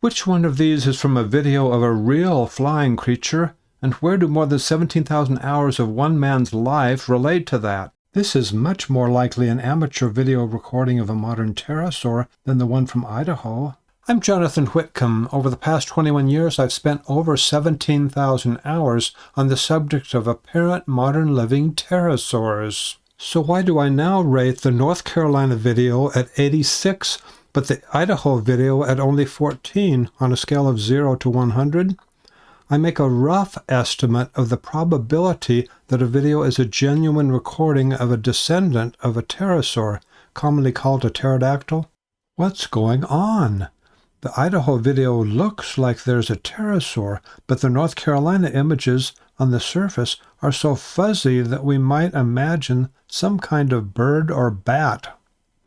Which one of these is from a video of a real flying creature, and where do more than 17,000 hours of one man's life relate to that? This is much more likely an amateur video recording of a modern pterosaur than the one from Idaho. I'm Jonathan Whitcomb. Over the past 21 years, I've spent over 17,000 hours on the subject of apparent modern living pterosaurs. So why do I now rate the North Carolina video at 86, but the Idaho video at only 14 on a scale of 0 to 100? I make a rough estimate of the probability that a video is a genuine recording of a descendant of a pterosaur, commonly called a pterodactyl. What's going on? The Idaho video looks like there's a pterosaur, but the North Carolina images on the surface are so fuzzy that we might imagine some kind of bird or bat.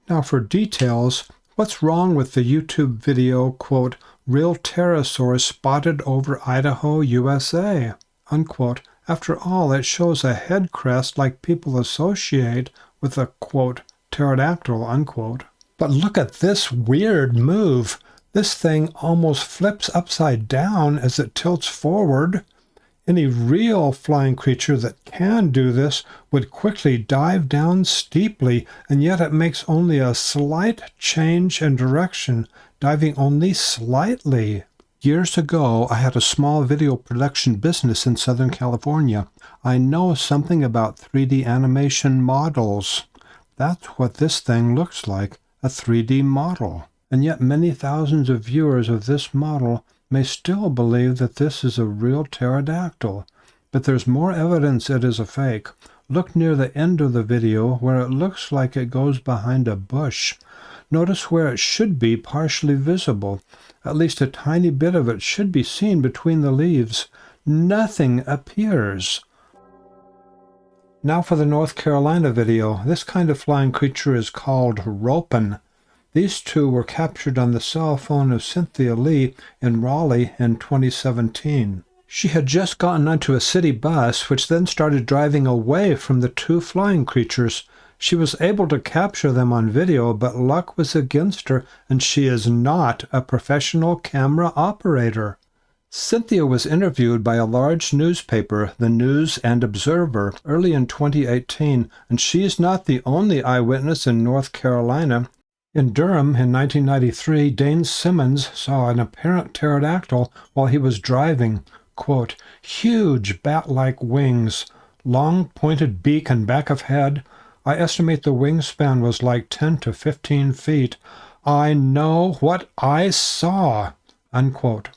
Now for details, what's wrong with the YouTube video, quote, "Real pterosaurs spotted over Idaho, USA," unquote? After all, it shows a head crest like people associate with a, quote, pterodactyl, unquote. But look at this weird move. This thing almost flips upside down as it tilts forward. Any real flying creature that can do this would quickly dive down steeply, and yet it makes only a slight change in direction, diving only slightly. Years ago, I had a small video production business in Southern California. I know something about 3D animation models. That's what this thing looks like, a 3D model. And yet many thousands of viewers of this model may still believe that this is a real pterodactyl. But there's more evidence it is a fake. Look near the end of the video where it looks like it goes behind a bush. Notice where it should be partially visible. At least a tiny bit of it should be seen between the leaves. Nothing appears. Now for the North Carolina video. This kind of flying creature is called ropin. These two were captured on the cell phone of Cynthia Lee in Raleigh in 2017. She had just gotten onto a city bus, which then started driving away from the two flying creatures. She was able to capture them on video, but luck was against her, and she is not a professional camera operator. Cynthia was interviewed by a large newspaper, the News and Observer, early in 2018, and she's not the only eyewitness in North Carolina. In Durham in 1993, Dane Simmons saw an apparent pterodactyl while he was driving. Quote, "Huge bat-like wings, long pointed beak and back of head. I estimate the wingspan was like 10 to 15 feet. I know what I saw," unquote.